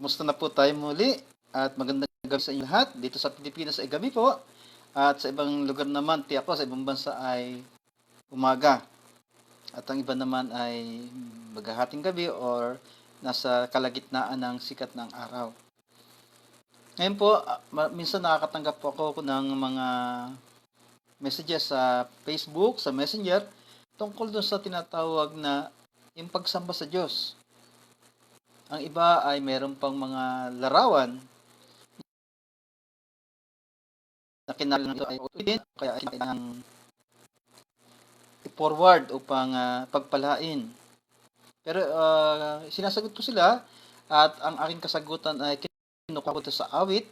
Kumusta na po tayo muli? At magandang gabi sa inyo lahat. Dito sa Pilipinas ay gabi po. At sa ibang lugar naman, tiyak po sa ibang bansa ay umaga. At ang iba naman ay maghahating gabi or nasa kalagitnaan ng sikat ng araw. Ngayon po, minsan nakakatanggap po ako ng mga messages sa Facebook, sa Messenger, tungkol doon sa tinatawag na yung pagsamba sa Diyos. Ang iba ay meron pang mga larawan na kinalaman ito ay ututin, kaya ay kailangan i-forward upang pagpalain. Pero sinasagot ko sila at ang aking kasagutan ay kinukuha ko ito sa awit,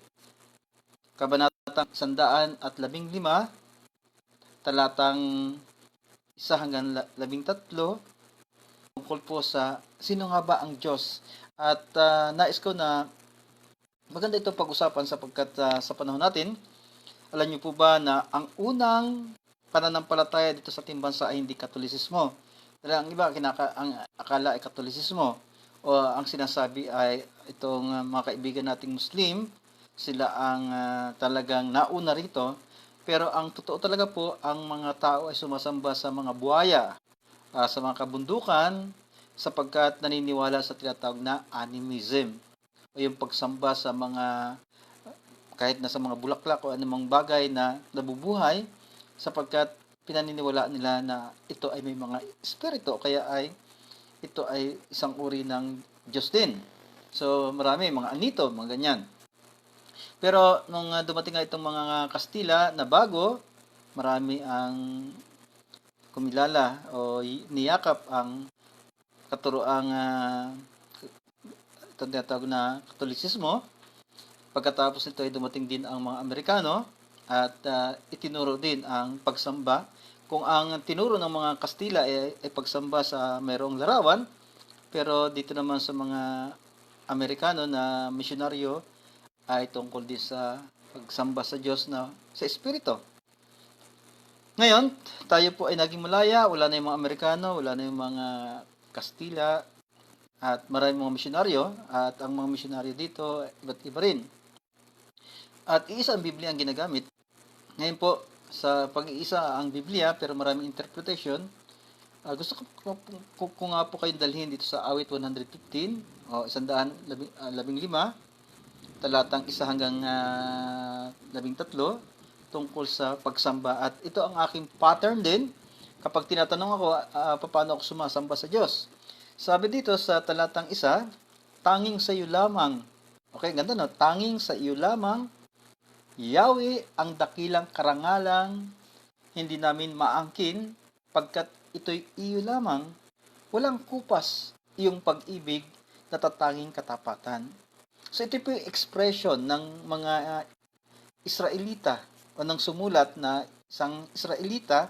kabanatang 115, talatang 1 hanggang 13, tungkol po sa sino nga ba ang Diyos. At nais ko na maganda itong pag-usapan sapagkat sa panahon natin, alam niyo po ba na ang unang pananampalataya dito sa ating bansa ay hindi Katolisismo. Dahil ang iba, ang akala ay Katolisismo. O ang sinasabi ay itong mga kaibigan nating Muslim, sila ang talagang nauna rito. Pero ang totoo talaga po, ang mga tao ay sumasamba sa mga buhaya, sa mga kabundukan, sapagkat naniniwala sa tinatawag na animism. O yung pagsamba sa mga kahit na sa mga bulaklak o anumang bagay na nabubuhay sapagkat pinaniniwalaan nila na ito ay may mga espiritu kaya ay ito ay isang uri ng Diyos din. So marami, mga anito, mga ganyan. Pero nung dumating nga itong mga Kastila na bago, marami ang kumilala o niyakap ang katuroang itong tinatawag na Katolisismo. Pagkatapos nito ay dumating din ang mga Amerikano at itinuro din ang pagsamba. Kung ang tinuro ng mga Kastila ay pagsamba sa mayroong larawan, pero dito naman sa mga Amerikano na misyonaryo ay tungkol din sa pagsamba sa Diyos na sa Espiritu. Ngayon, tayo po ay naging malaya, wala na yung mga Amerikano, wala na yung mga Kastila, at maraming mga misyonaryo, at ang mga misyonaryo dito, iba't iba rin. At iisa ang Biblia ang ginagamit. Ngayon po, sa pag-iisa ang Biblia, pero maraming interpretation, gusto ko nga po kayong dalhin dito sa awit 115, o 115, talatang 1 hanggang 13, tungkol sa pagsamba. At ito ang aking pattern din, kapag tinatanong ako, paano ako sumasamba sa Diyos. Sabi dito sa talatang 1, tanging sa iyo lamang. Okay, ganda no? Tanging sa iyo lamang, Yahweh, ang dakilang karangalang hindi namin maangkin, pagkat ito'y iyo lamang, walang kupas iyong pag-ibig na tatanging katapatan. So ito po yung expression ng mga Israelita o ng sumulat na isang Israelita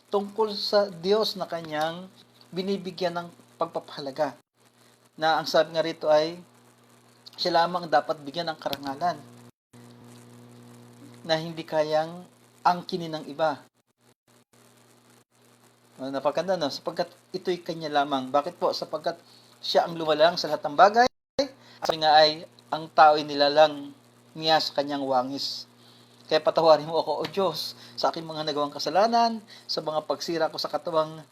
tungkol sa Diyos na kanyang binibigyan ng pagpapahalaga. Na ang sabi nga rito ay siya lamang dapat bigyan ng karangalan na hindi kayang angkinin ng iba. Napakaganda, no? Sapagkat ito'y kanya lamang. Bakit po? Sapagkat siya ang lumalang sa lahat ng bagay. Sabi nga ay, ang tao'y nilalang niya sa kanyang wangis. Kaya patawarin mo ako, O Diyos, sa aking mga nagawang kasalanan, sa mga pagsira ko sa katawang,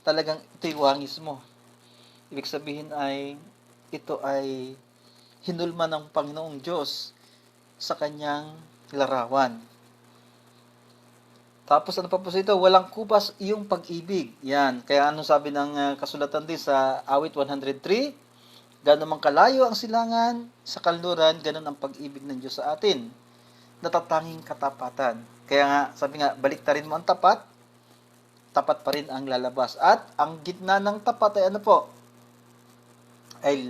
talagang ito'y wangis mo. Ibig sabihin ay, ito ay hinulma ng Panginoong Diyos sa kanyang larawan. Tapos ano pa po ito? Walang kupas iyong pag-ibig. Yan. Kaya ano sabi ng kasulatan din sa awit 103? Gano'n mang kalayo ang silangan sa kanluran, gano'n ang pag-ibig ng Diyos sa atin. Natatanging katapatan. Kaya nga, sabi nga, baliktarin mo ang tapat, tapat pa rin ang lalabas. At ang gitna ng tapat ay ano po? Ay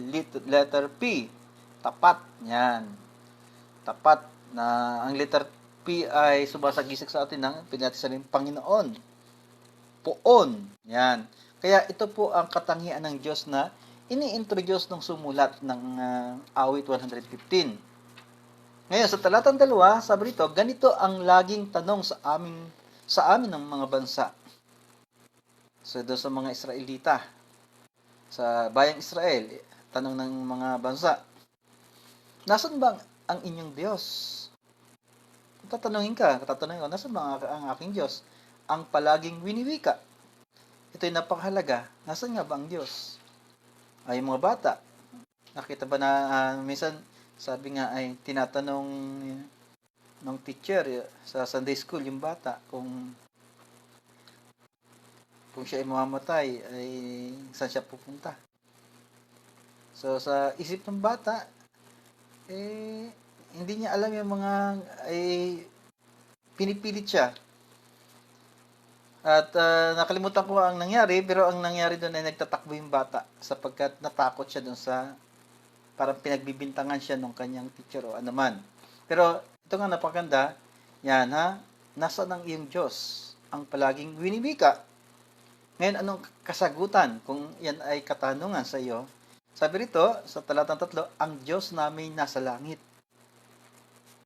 letter P. Tapat. Yan. Tapat. Na ang letter P ay sumasagisag sa atin ng pinatisan ng Panginoon. Poon. Yan. Kaya ito po ang katangian ng Diyos na ini-introduce ng sumulat ng awit 115. Ngayon, sa talatang 2, sabi rito, ganito ang laging tanong sa amin ng mga bansa. So, doon sa mga Israelita, sa bayang Israel, tanong ng mga bansa, Nasaan ba ang inyong Diyos? Tatanungin ko, nasaan ba ang aking Diyos? Ang palaging winiwika. Ito'y napakahalaga. Nasaan nga ba ang Diyos? Ay, mga bata. Nakita ba na minsan, sabi nga ay tinatanong ng teacher sa Sunday school yung bata kung siya ay mamamatay ay saan siya pupunta. So sa isip ng bata hindi niya alam yung mga pinipilit siya. At nakalimutan ko ang nangyari, pero ang nangyari doon ay nagtatakbo yung bata sapagkat natakot siya doon sa parang pinagbibintangan siya ng kanyang teacher o anuman. Pero ito nga napakaganda, yan ha, nasaan ang iyong Diyos? Ang palaging winibika. Ngayon, anong kasagutan kung yan ay katanungan sa iyo? Sabi rito, sa talatang 3, ang Diyos namin nasa langit.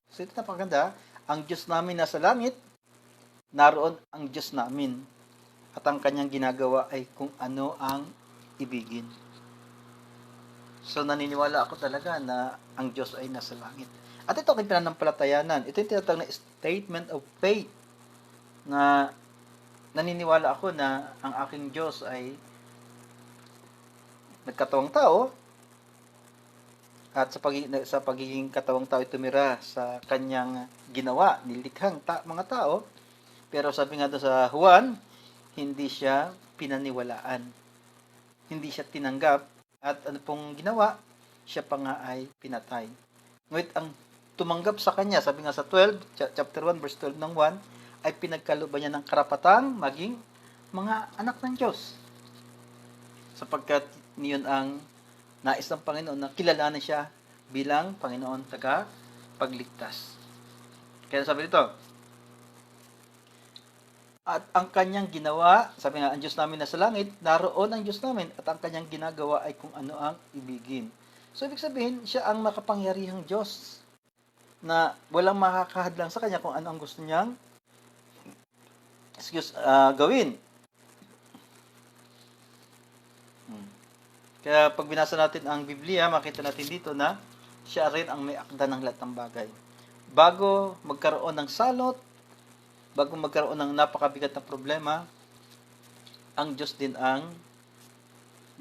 So ito napakaganda, ang Diyos namin nasa langit, naroon ang Diyos namin. At ang kanyang ginagawa ay kung ano ang ibigin. So naniniwala ako talaga na ang Diyos ay nasa langit. At ito ang pinanampalatayanan. Ito yung tinatawag na statement of faith na naniniwala ako na ang aking Diyos ay nagkatawang tao at sa pagiging katawang tao ay tumira sa kanyang ginawa, nilikhang mga tao. Pero sabi nga doon sa Juan, hindi siya pinaniwalaan. Hindi siya tinanggap. At ano pong ginawa? Siya pa nga ay pinatay. Ngunit ang tumanggap sa kanya, sabi nga sa chapter 1, verse 12 ng 1, ay pinagkalooban niya ng karapatang maging mga anak ng Diyos. Sapagkat niyon ang nais ng Panginoon na kilalanin siya bilang Panginoon tagapagligtas. Kaya sabi dito, at ang kanyang ginawa, sabi nga, ang Diyos namin nasa langit, naroon ang Diyos namin, at ang kanyang ginagawa ay kung ano ang ibigin. So, ibig sabihin, siya ang makapangyarihang Diyos na walang makakahadlang sa kanya kung ano ang gusto niyang gawin. Kaya pag binasa natin ang Biblia, makita natin dito na siya rin ang may akda ng lahat ng bagay. Bago magkaroon ng salot, bago magkaroon ng napakabigat na problema, ang Diyos din ang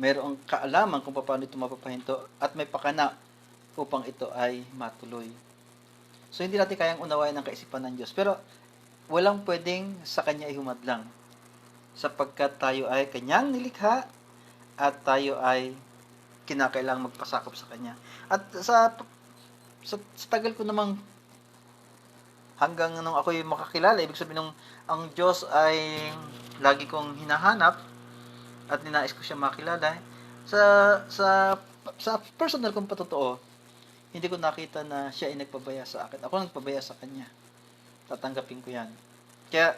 mayroong kaalaman kung paano ito mapapahinto at may pakana upang ito ay matuloy. So, hindi natin kayang unawain ang kaisipan ng Diyos. Pero, walang pwedeng sa Kanya ay humadlang sapagkat tayo ay Kanyang nilikha at tayo ay kinakailangang magpasakop sa Kanya. At sa tagal ko namang hanggang nung ako'y makakilala, ibig sabihin nung ang Diyos ay lagi kong hinahanap at ninais ko siya makilala, sa personal kong patotoo, hindi ko nakita na siya ay nagpabaya sa akin. Ako nagpabaya sa kanya. Tatanggapin ko yan. Kaya,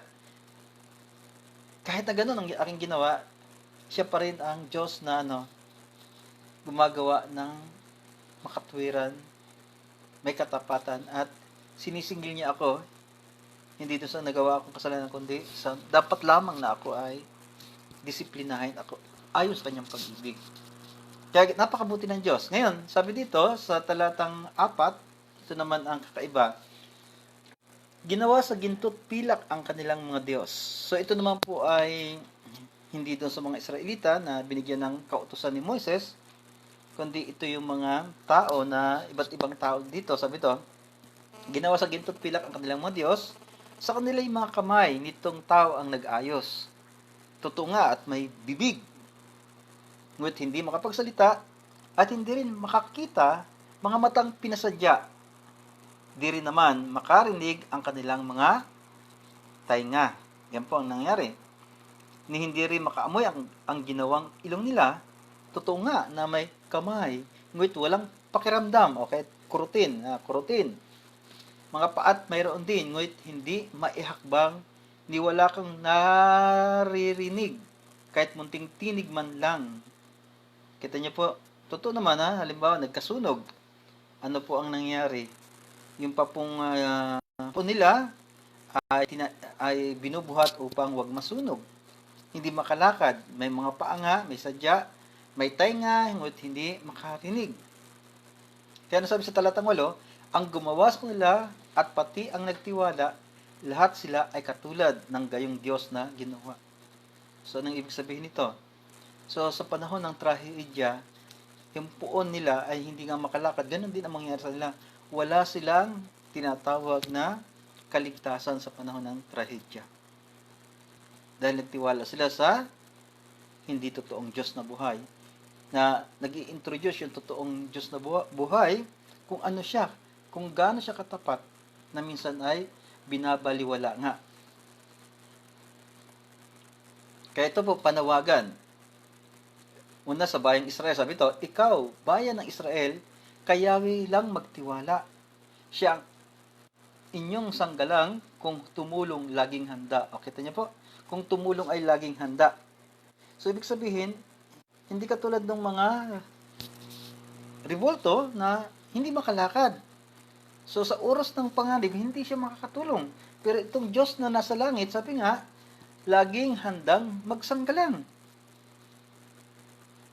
kahit na ganun ang aking ginawa, siya pa rin ang Diyos na gumagawa ng makatwiran, may katapatan, at sinisingil niya ako, hindi doon sa nagawa akong kasalanan, kundi dapat lamang na ako ay disiplinahin ako ayon sa kanyang pag-ibig. Kaya napakabuti ng Diyos. Ngayon, sabi dito, sa talatang 4, ito naman ang kakaiba. Ginawa sa ginto't pilak ang kanilang mga Diyos. So, ito naman po ay hindi doon sa mga Israelita na binigyan ng kautusan ni Moises, kundi ito yung mga tao na iba't ibang tao dito. Sabi ito, ginawa sa ginto't pilak ang kanilang mga Diyos, sa kanila yung mga kamay nitong tao ang nag-ayos. Totoo nga at may bibig, ngunit hindi makapagsalita at hindi rin makakita, mga matang pinasadya. Di rin naman makarinig ang kanilang mga tainga. Yan po ang nangyari. Ni hindi rin makaamoy ang ginawang ilong nila. Totoo nga na may kamay, ngunit walang pakiramdam. Okay, kurutin. Mga paat mayroon din, ngunit hindi maihakbang, ni wala kang naririnig, kahit munting tinig man lang. Kita niyo po, totoo naman halimbawa nagkasunog. Ano po ang nangyari? Yung papong nila ay binubuhat upang wag masunog. Hindi makalakad, may mga paa nga, may sadya, may tainga, ngunit hindi makarinig. Kaya nasabi sa talatang 8, ang gumawa sa kanila at pati ang nagtiwala, lahat sila ay katulad ng gayong Diyos na ginawa. So, anong ibig sabihin nito? So, sa panahon ng trahedya, yung puon nila ay hindi nga makalakad. Ganon din ang mangyayari sa nila. Wala silang tinatawag na kaligtasan sa panahon ng trahedya. Dahil nagtiwala sila sa hindi totoong Diyos na buhay. Na nag-i-introduce yung totoong Diyos na buhay kung ano siya, kung gaano siya katapat na minsan ay binabaliwala nga. Kaya ito po panawagan. Una sa bayang Israel, sabi ito, ikaw, bayan ng Israel, kayawi lang magtiwala. Siya ang inyong sanggalang kung tumulong laging handa. O, kita niyo po, kung tumulong ay laging handa. So, ibig sabihin, hindi katulad ng mga revolto na hindi makalakad. So, sa oras ng panganib, hindi siya makakatulong. Pero itong Diyos na nasa langit, sabi nga, laging handang magsanggalang.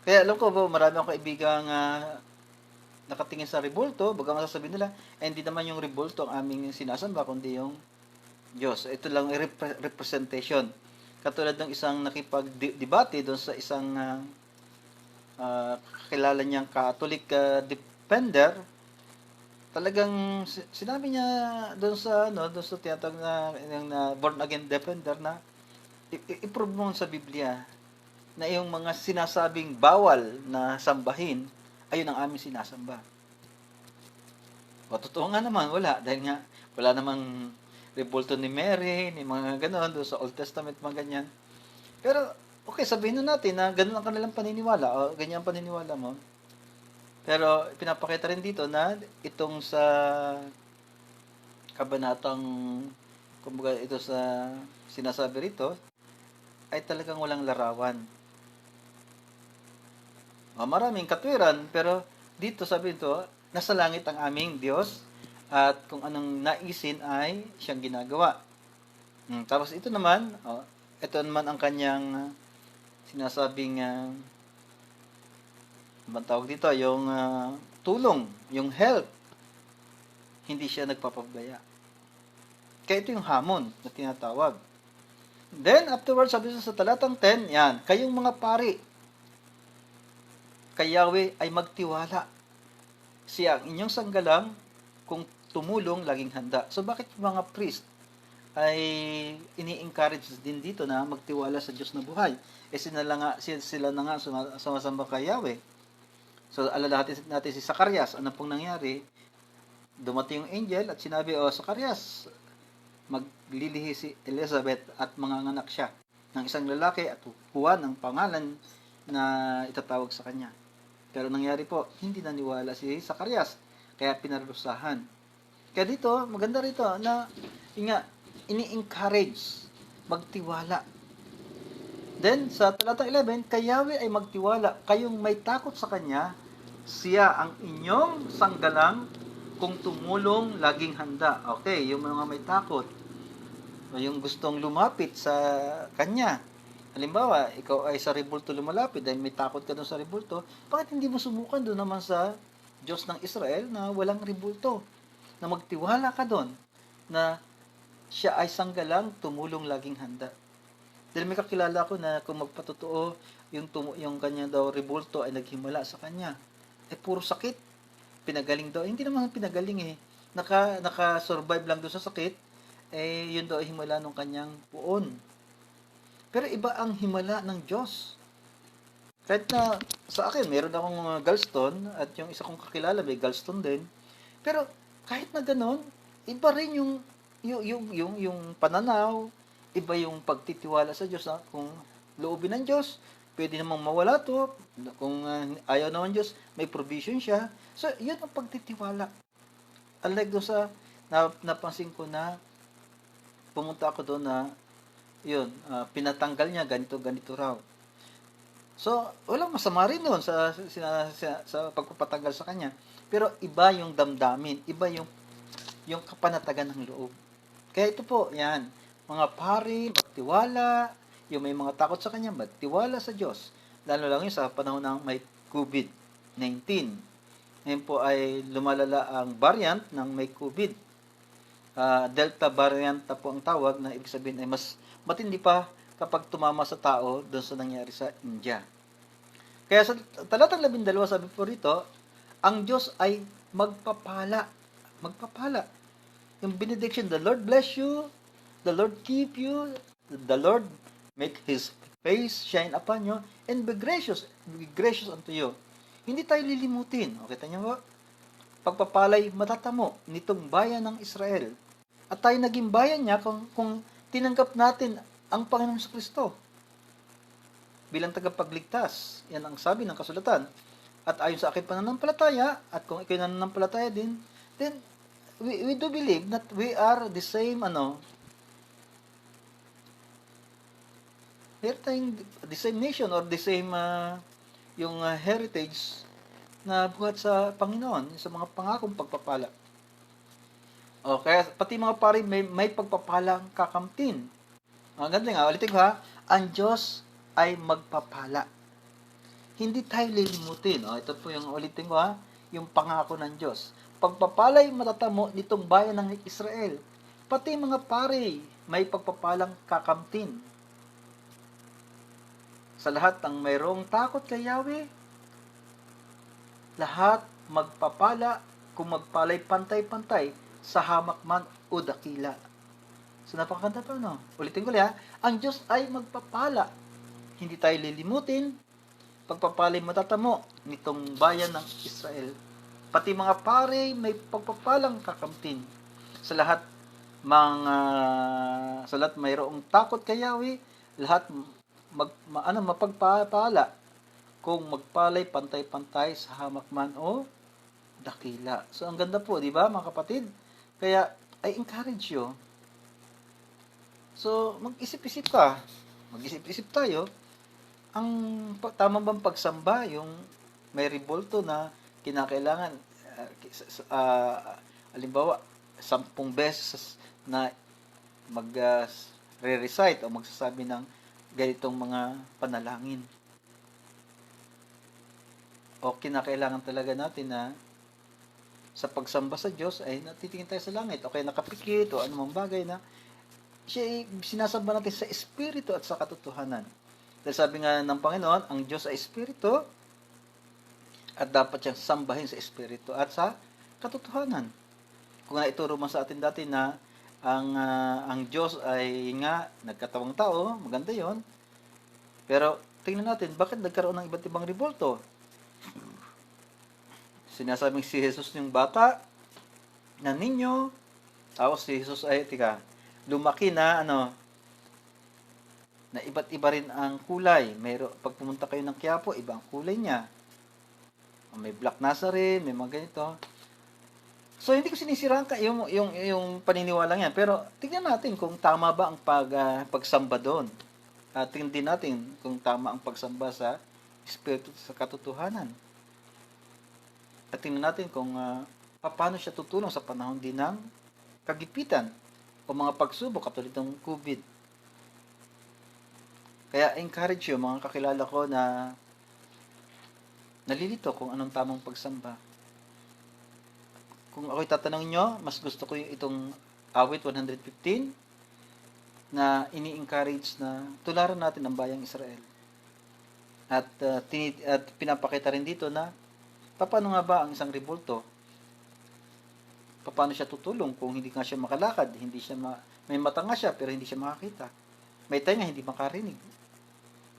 Kaya alam ko po, marami akong kaibigang nakatingin sa revolto, baga masasabihin nila, hindi naman yung revolto ang aming sinasamba, kundi yung Diyos. Ito lang representation. Katulad ng isang nakipag-debate doon sa isang kakilala niyang Catholic defender, talagang sinabi niya doon sa tinatawag na born again defender na i-prove mo sa Biblia na yung mga sinasabing bawal na sambahin, ayun ang aming sinasamba. O, totoo nga naman, wala. Dahil nga, wala namang revolto ni Mary, ni mga gano'n, doon sa Old Testament, mga ganyan. Pero, okay, sabihin na natin na gano'n ang kanilang paniniwala, o ganyan ang paniniwala mo. Pero, pinapakita rin dito na itong sa kabanatang, kumbaga ito sa sinasabi rito, ay talagang walang larawan. Maraming katwiran, pero dito sabi ito, nasa langit ang aming Diyos at kung anong naisin ay siyang ginagawa. Tapos ito naman ang kanyang sinasabing tawag dito, yung tulong, yung help. Hindi siya nagpapabaya. Kaya ito yung hamon na tinatawag. Then, afterwards, sabi sa talatang 10, yan, kayong mga pari, kay Yahweh ay magtiwala. Siya ang inyong sanggalang kung tumulong, laging handa. So, bakit yung mga priest ay ini-encourage din dito na magtiwala sa Diyos na buhay? Sila na nga sumasamba kay Yahweh. So, alalahatin natin si Zacarias. Ano pong nangyari? Dumating yung angel at sinabi, Zacarias, maglilihi si Elizabeth at manganganak siya ng isang lalaki at Juan ang pangalan na itatawag sa kanya. Pero nangyari po, hindi naniwala si Zacarias, kaya pinarusahan. Kaya dito, maganda rito na ini-encourage magtiwala. Then, sa talatang 11, kay Yahweh ay magtiwala, kayong may takot sa Kanya, siya ang inyong sanggalang kung tumulong, laging handa. Okay, yung mga may takot, o yung gustong lumapit sa Kanya. Halimbawa, ikaw ay sa rebulto lumalapit dahil may takot ka doon sa rebulto, bakit hindi mo subukan doon naman sa Diyos ng Israel na walang rebulto? Na magtiwala ka doon na siya ay sanggalang tumulong laging handa. Dahil may kakilala ko na kung magpatotoo, yung kanya daw rebulto ay naghimala sa kanya. Puro sakit. Pinagaling daw. Hindi naman pinagaling eh. Naka-survive lang doon sa sakit. Yun daw ay himala ng kanyang puon. Pero iba ang himala ng Diyos. Kahit na sa akin, meron akong gallstone at yung isa kong kakilala may gallstone din. Pero kahit na ganoon, iba rin yung pananaw, iba yung pagtitiwala sa Diyos. Kung loobin ng Diyos, pwede namang mawala to. Kung ayaw naman Diyos, may provision siya. So, yun ang pagtitiwala. Unlike doon sa napansin ko na pumunta ako doon na pinatanggal niya ganito raw. So, walang masama rin doon sa pagpapatanggal sa kanya. Pero iba yung damdamin, iba yung kapanatagan ng loob. Kaya ito po, yan, mga pari, magtiwala, yung may mga takot sa kanya, magtiwala sa Diyos. Lalo lang yun sa panahon ng may COVID-19. Ngayon po ay lumalala ang variant ng may COVID. Delta variant na po ang tawag, na ibig sabihin ay mas matindi pa kapag tumama sa tao doon sa nangyari sa India. Kaya sa talatang 12, sabi po rito, ang Diyos ay magpapala. Magpapala. Yung benediction, the Lord bless you, the Lord keep you, the Lord make His face shine upon you, and be gracious unto you. Hindi tayo lilimutin. O, kita niyo ba? Pagpapalay matatamo nitong bayan ng Israel. At tayo naging bayan niya kung tinanggap natin ang Panginoong Kristo bilang tagapagligtas. Yan ang sabi ng kasulatan. At ayon sa aking pananampalataya, at kung ikaw nananampalataya din, then we do believe that we are the same, the same nation or the same yung heritage na buhat sa Panginoon, sa mga pangakong pagpapala. O, kaya pati mga pari may pagpapalang kakamtin. Ang ganda nga, ulitin ko ha, ang Diyos ay magpapala. Hindi tayo lilimutin. O, ito po yung ulitin ko ha, yung pangako ng Diyos. Pagpapalay matatamo nitong bayan ng Israel. Pati mga pari may pagpapalang kakamtin. Sa lahat ng mayroong takot kay Yahweh, lahat magpapala kung magpalay pantay-pantay sa hamak man o dakila. So napakaganda pa, no? Ulitin ko ha, ang Diyos ay magpapala. Hindi tayo lilimutin, pagpapalay matatamo nitong bayan ng Israel. Pati mga pare may pagpapalang kakamtin. Sa lahat mayroong takot kay Yahweh, lahat mapagpapala kung magpalay pantay-pantay sa hamak man o dakila. So ang ganda po, di ba, mga kapatid? Kaya I encourage you. So mag-isip-isip ka. Mag-isip-isip tayo. Ang tama bang pagsamba, yung may rebolto na kinakailangan, halimbawa, 10 beses na re-recite o magsasabi ng ganitong mga panalangin. O kinakailangan talaga natin na sa pagsamba sa Diyos ay natitingin tayo sa langit o kaya nakapikit o anumang bagay na siya sinasamba natin sa Espiritu at sa katotohanan. Dahil sabi nga ng Panginoon, ang Diyos ay Espiritu at dapat siyang sambahin sa Espiritu at sa katotohanan. Kung naituro man sa atin dati na ang Diyos ay nga nagkatawang tao, maganda yon. Pero tingnan natin, bakit nagkaroon ng iba't ibang revolto? Sinasabing si Jesus yung bata na ninyo, tapos si Jesus ay, lumaki na, na iba't iba rin ang kulay. Pag pumunta kayo ng Quiapo, iba ang kulay niya. May black Nazarene, may mga ganito. So, hindi ko sinisiraan yung paniniwala yan. Pero, tingnan natin kung tama ba ang pagsamba doon. Tingnan din natin kung tama ang pagsamba sa Espiritu sa katotohanan. At tingnan natin kung paano siya tutulong sa panahon din ng kagipitan o mga pagsubok katulad ng COVID. Kaya encourage you, mga kakilala ko na nalilito kung anong tamang pagsamba. Kung ako'y tatanungin nyo, mas gusto ko yung itong awit 115 na ini-encourage na tularan natin ang bayang Israel. At pinapakita rin dito na paano nga ba ang isang revolto? Paano siya tutulong kung hindi nga siya makalakad, hindi siya may mata nga siya pero hindi siya makakita. May tenga, hindi makarinig.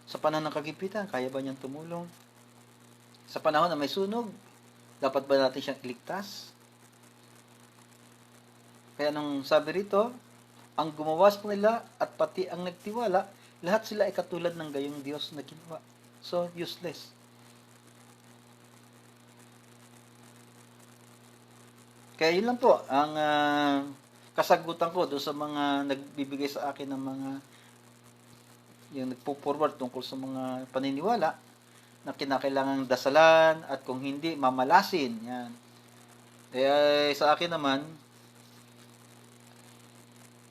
Sa panahon ng kagipitan, kaya ba niyang tumulong? Sa panahon na may sunog, dapat ba natin siyang iligtas? Kaya nung sabi rito, ang gumawas po nila at pati ang nagtiwala, lahat sila ay katulad ng gayong Diyos na ginawa. So, useless. Kaya yun lang po, ang kasagutan ko doon sa mga nagbibigay sa akin ng mga yung nagpo-forward tungkol sa mga paniniwala na kinakailangang dasalan at kung hindi, mamalasin. Yan. Kaya sa akin naman,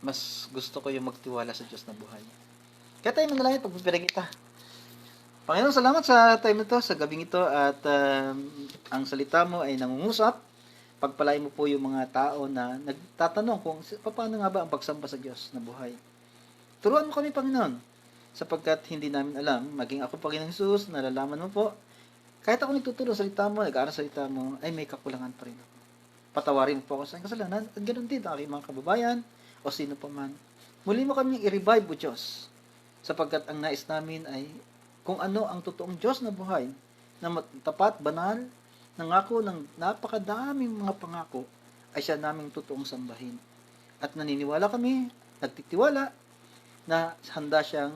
mas gusto ko yung magtiwala sa Diyos na buhay. Kaya tayo manalangin, pagpipirag kita. Panginoon, salamat sa time na to, sa gabing ito, at ang salita mo ay nangungusap. Pagpalain mo po yung mga tao na nagtatanong kung paano nga ba ang pagsamba sa Diyos na buhay. Turuan mo kami, Panginoon, sapagkat hindi namin alam, maging ako, Panginoon Jesus, nalalaman mo po, kahit ako nagtuturo sa salita mo, nag-aaral sa salita mo, ay may kakulangan pa rin ako. Patawarin mo po ako sa kasalanan, at ganoon din ang aking mga kababayan, o sino pa man. Muli mo kami i-revive, O Diyos, sapagkat ang nais namin ay kung ano ang totoong Diyos na buhay, na tapat, banal, nangako ng napakadaming mga pangako, ay siya naming totoong sambahin. At naniniwala kami, nagtitiwala, na handa siyang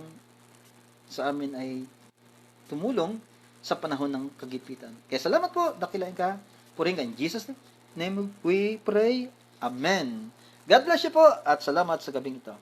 sa amin ay tumulong sa panahon ng kagipitan. Kaya salamat po, dakilain ka, puring ka in Jesus' name we pray. Amen. God bless you po, at salamat sa gabing ito.